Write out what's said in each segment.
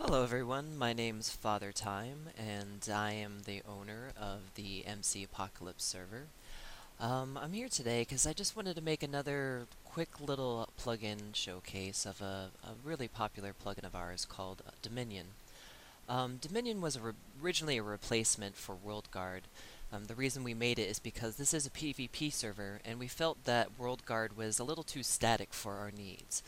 Hello everyone, my name's Father Time, and I am the owner of the MC Apocalypse server. I'm here today because I just wanted to make another quick little plugin showcase of a really popular plugin of ours called Dominion. Dominion was originally a replacement for WorldGuard. The reason we made it is because this is a PvP server, and we felt that WorldGuard was a little too static for our needs.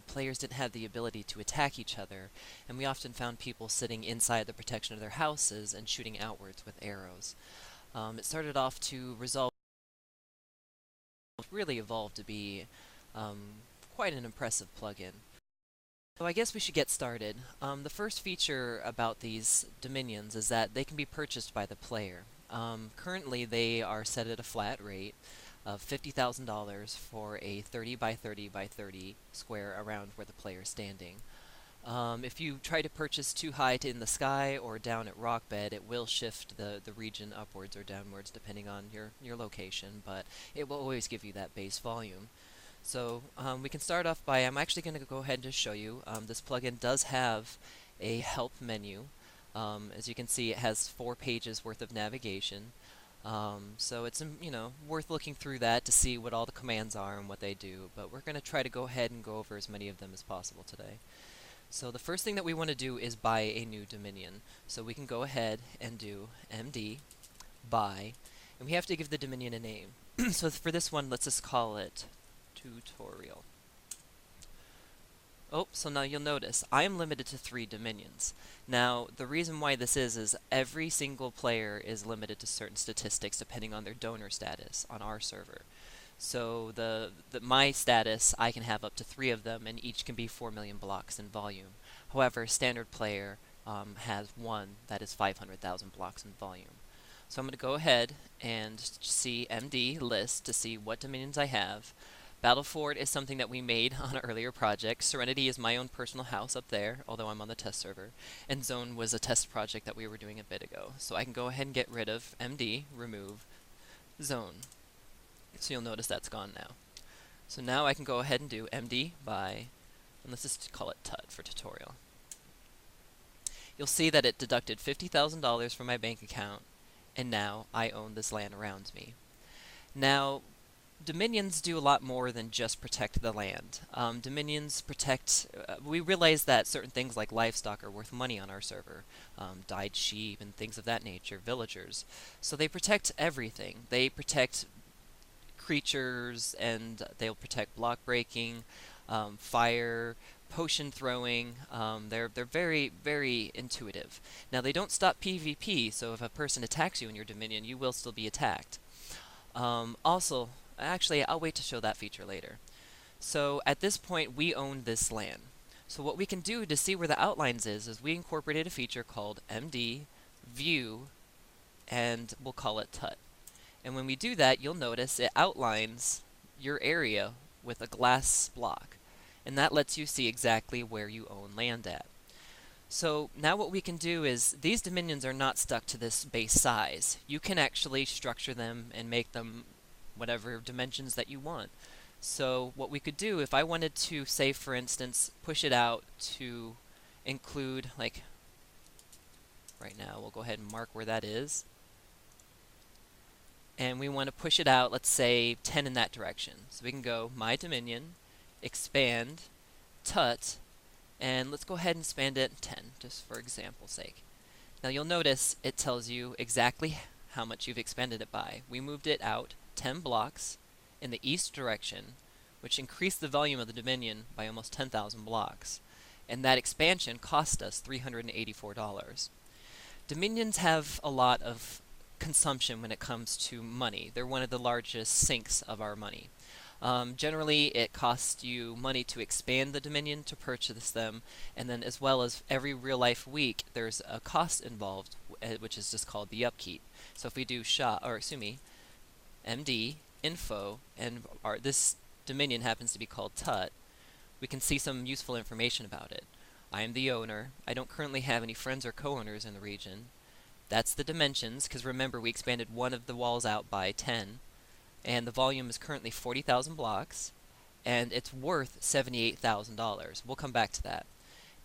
Players didn't have the ability to attack each other, and we often found people sitting inside the protection of their houses and shooting outwards with arrows. It started off to resolve, really evolved to be um, quite an impressive plugin. So I guess we should get started. The first feature about these dominions is that they can be purchased by the player. Currently, they are set at a flat rate of $50,000 for a 30 by 30 by 30 square around where the player is standing. If you try to purchase too high in the sky or down at rock bed, it will shift the region upwards or downwards depending on your location, but it will always give you that base volume. So we can start off by, I'm actually going to go ahead and just show you. This plugin does have a help menu. As you can see, it has 4 pages worth of navigation. So it's worth looking through that to see what all the commands are and what they do. But we're going to try to go ahead and go over as many of them as possible today. So the first thing that we want to do is buy a new Dominion. So we can go ahead and do MD buy, and we have to give the Dominion a name. So for this one, let's just call it tutorial. Oh, so now you'll notice I am limited to 3 dominions. Now, the reason why this is every single player is limited to certain statistics depending on their donor status on our server. So my status, I can have up to 3 of them, and each can be 4 million blocks in volume. However, standard player has one that is 500,000 blocks in volume. So I'm going to go ahead and see MD list to see what dominions I have. Battleford is something that we made on an earlier project. Serenity is my own personal house up there, although I'm on the test server. And Zone was a test project that we were doing a bit ago. So I can go ahead and get rid of MD, remove Zone. So you'll notice that's gone now. So now I can go ahead and do MD by, and let's just call it TUT for tutorial. You'll see that it deducted $50,000 from my bank account, and now I own this land around me. Now, Dominions do a lot more than just protect the land. Dominions protect, we realize that certain things like livestock are worth money on our server. Dyed sheep and things of that nature, villagers. So they protect everything. They protect creatures, and they'll protect block breaking, fire, potion throwing. They're very, very intuitive. Now they don't stop PvP, so if a person attacks you in your Dominion, you will still be attacked. Also, actually, I'll wait to show that feature later. So at this point, we own this land. So what we can do to see where the outlines is we incorporated a feature called MD View, and we'll call it TUT. And when we do that, you'll notice it outlines your area with a glass block. And that lets you see exactly where you own land at. So now what we can do is, these dominions are not stuck to this base size. You can actually structure them and make them whatever dimensions that you want. So what we could do, if I wanted to, say for instance, push it out to include, like, right now, we'll go ahead and mark where that is. And we want to push it out, let's say 10 in that direction. So we can go My Dominion, expand, TUT, and let's go ahead and expand it 10, just for example's sake. Now you'll notice it tells you exactly how much you've expanded it by. We moved it out 10 blocks in the east direction, which increased the volume of the Dominion by almost 10,000 blocks. And that expansion cost us $384. Dominions have a lot of consumption when it comes to money. They're one of the largest sinks of our money. Generally, it costs you money to expand the Dominion, to purchase them, and then as well as every real-life week, there's a cost involved, which is just called the upkeep. So if we do MD, info, and this Dominion happens to be called TUT, we can see some useful information about it. I am the owner. I don't currently have any friends or co-owners in the region. That's the dimensions, because remember we expanded one of the walls out by 10, and the volume is currently 40,000 blocks, and it's worth $78,000. We'll come back to that.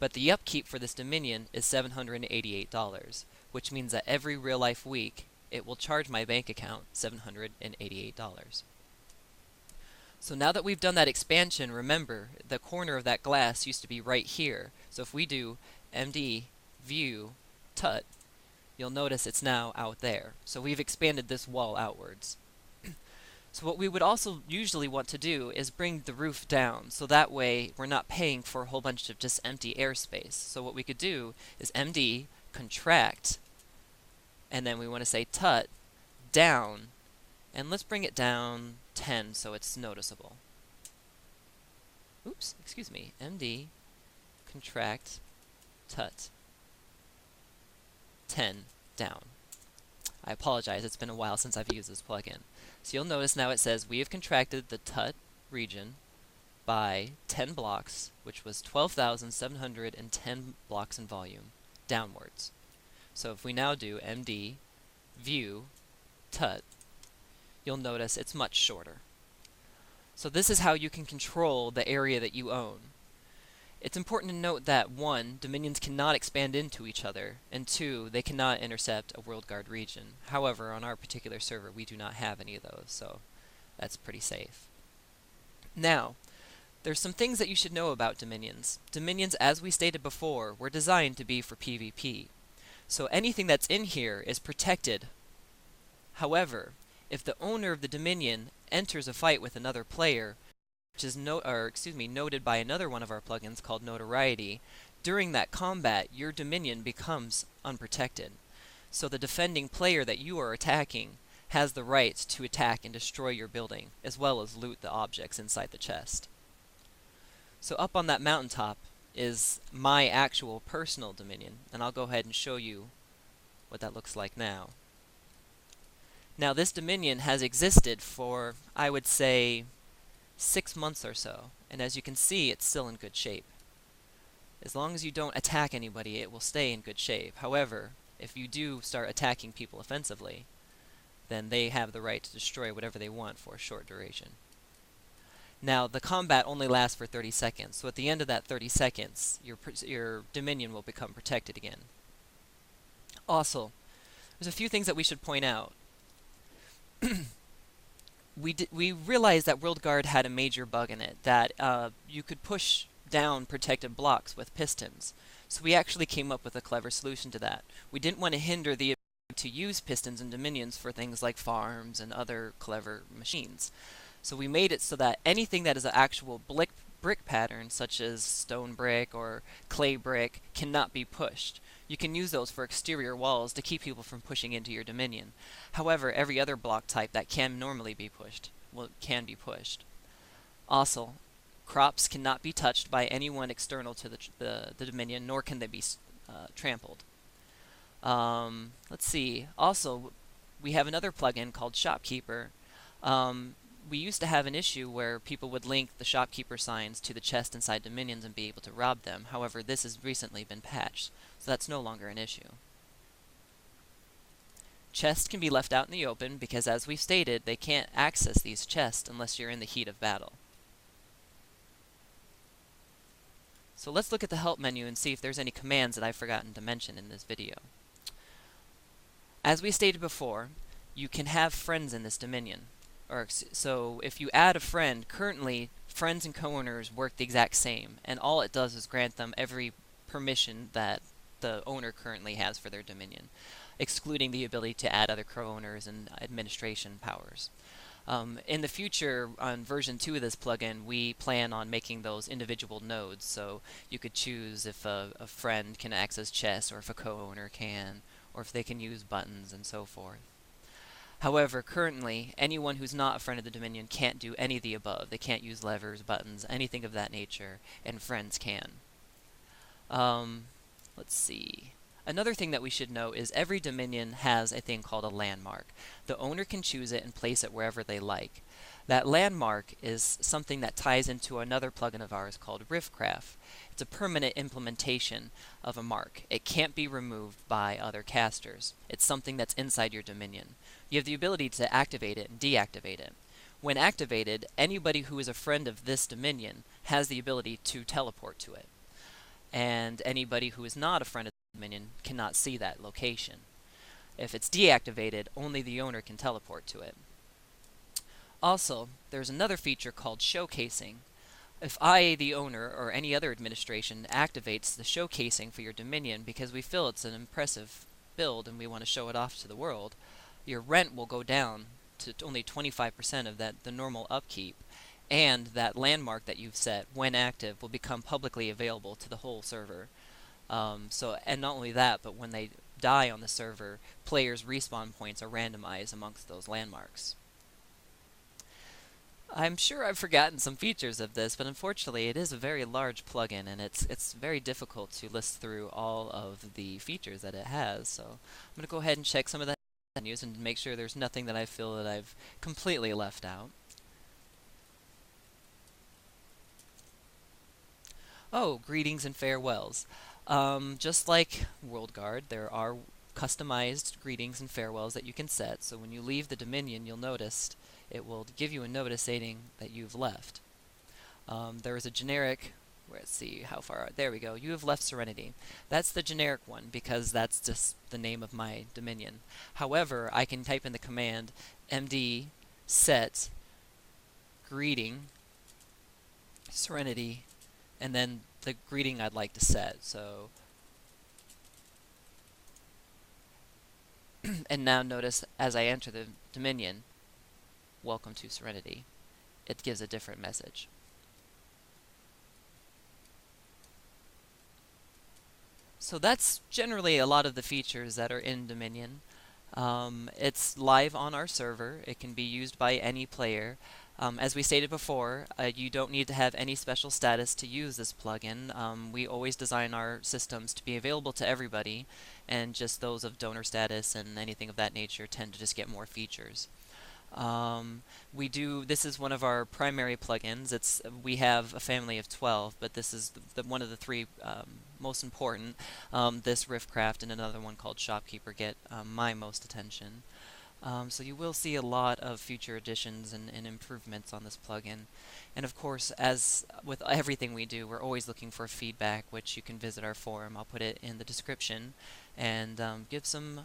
But the upkeep for this Dominion is $788, which means that every real-life week, it will charge my bank account $788. So now that we've done that expansion, remember, the corner of that glass used to be right here. So if we do MD, view, tut, you'll notice it's now out there. So we've expanded this wall outwards. So what we would also usually want to do is bring the roof down, so that way we're not paying for a whole bunch of just empty airspace. So what we could do is MD, contract, and then we want to say tut, down, and let's bring it down 10 so it's noticeable. Oops, excuse me, MD, contract, tut, 10, down. I apologize, it's been a while since I've used this plugin. So you'll notice now it says we have contracted the tut region by 10 blocks, which was 12,710 blocks in volume, downwards. So if we now do MD, view, tut, you'll notice it's much shorter. So this is how you can control the area that you own. It's important to note that 1, dominions cannot expand into each other, and 2, they cannot intercept a WorldGuard region. However, on our particular server, we do not have any of those, so that's pretty safe. Now, there's some things that you should know about dominions. Dominions, as we stated before, were designed to be for PvP. So anything that's in here is protected. However, if the owner of the dominion enters a fight with another player, which is noted by another one of our plugins called Notoriety, during that combat, your dominion becomes unprotected. So the defending player that you are attacking has the right to attack and destroy your building, as well as loot the objects inside the chest. So up on that mountaintop is my actual personal dominion, and I'll go ahead and show you what that looks like now. Now this dominion has existed for, I would say, 6 months or so, and as you can see, it's still in good shape. As long as you don't attack anybody, it will stay in good shape. However, if you do start attacking people offensively, then they have the right to destroy whatever they want for a short duration. Now, the combat only lasts for 30 seconds, so at the end of that 30 seconds, your dominion will become protected again. Also, there's a few things that we should point out. We realized that WorldGuard had a major bug in it, that you could push down protected blocks with pistons. So we actually came up with a clever solution to that. We didn't want to hinder the ability to use pistons and dominions for things like farms and other clever machines. So we made it so that anything that is an actual brick pattern, such as stone brick or clay brick, cannot be pushed. You can use those for exterior walls to keep people from pushing into your dominion. However, every other block type that can normally be pushed, can be pushed. Also, crops cannot be touched by anyone external to the dominion, nor can they be trampled. Let's see. Also, we have another plugin called Shopkeeper. We used to have an issue where people would link the shopkeeper signs to the chest inside dominions and be able to rob them. However, this has recently been patched, so that's no longer an issue. Chests can be left out in the open because, as we've stated, they can't access these chests unless you're in the heat of battle. So let's look at the help menu and see if there's any commands that I've forgotten to mention in this video. As we stated before, you can have friends in this dominion. So if you add a friend, currently friends and co-owners work the exact same, and all it does is grant them every permission that the owner currently has for their dominion, excluding the ability to add other co-owners and administration powers. In the future, on version 2 of this plugin, we plan on making those individual nodes, so you could choose if a friend can access chests, or if a co-owner can, or if they can use buttons, and so forth. However, currently, anyone who's not a friend of the Dominion can't do any of the above. They can't use levers, buttons, anything of that nature, and friends can. Let's see. Another thing that we should know is every Dominion has a thing called a landmark. The owner can choose it and place it wherever they like. That landmark is something that ties into another plugin of ours called Riftcraft. It's a permanent implementation of a mark. It can't be removed by other casters. It's something that's inside your Dominion. You have the ability to activate it and deactivate it. When activated, anybody who is a friend of this Dominion has the ability to teleport to it. and anybody who is not a friend of the Dominion cannot see that location. If it's deactivated, only the owner can teleport to it. Also, there's another feature called showcasing. If I, the owner, or any other administration activates the showcasing for your Dominion because we feel it's an impressive build and we want to show it off to the world, your rent will go down to only 25% of the normal upkeep, and that landmark that you've set, when active, will become publicly available to the whole server. And not only that, but when they die on the server, players' respawn points are randomized amongst those landmarks. I'm sure I've forgotten some features of this, but unfortunately it is a very large plugin, and it's very difficult to list through all of the features that it has. So I'm going to go ahead and check some of the menus and make sure there's nothing that I feel that I've completely left out. Oh, greetings and farewells. Just like WorldGuard, there are customized greetings and farewells that you can set, so when you leave the Dominion, you'll notice it will give you a notice stating that you've left. There is a generic, let's see how far, there we go, you have left Serenity. That's the generic one because that's just the name of my Dominion. However, I can type in the command md set greeting Serenity and then the greeting I'd like to set. So, and now notice as I enter the Dominion, welcome to Serenity, it gives a different message. So that's generally a lot of the features that are in Dominion. It's live on our server. It can be used by any player. As we stated before, you don't need to have any special status to use this plugin. We always design our systems to be available to everybody, and just those of donor status and anything of that nature tend to just get more features. This is one of our primary plugins. We have a family of 12, but this is one of the three most important. This Riftcraft and another one called Shopkeeper get my most attention. So you will see a lot of future additions and improvements on this plugin. And of course, as with everything we do, we're always looking for feedback, which you can visit our forum. I'll put it in the description, and give some,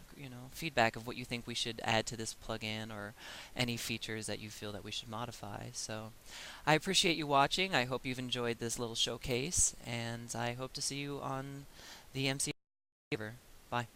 feedback of what you think we should add to this plugin or any features that you feel that we should modify. So I appreciate you watching. I hope you've enjoyed this little showcase, and I hope to see you on the MC server. Bye.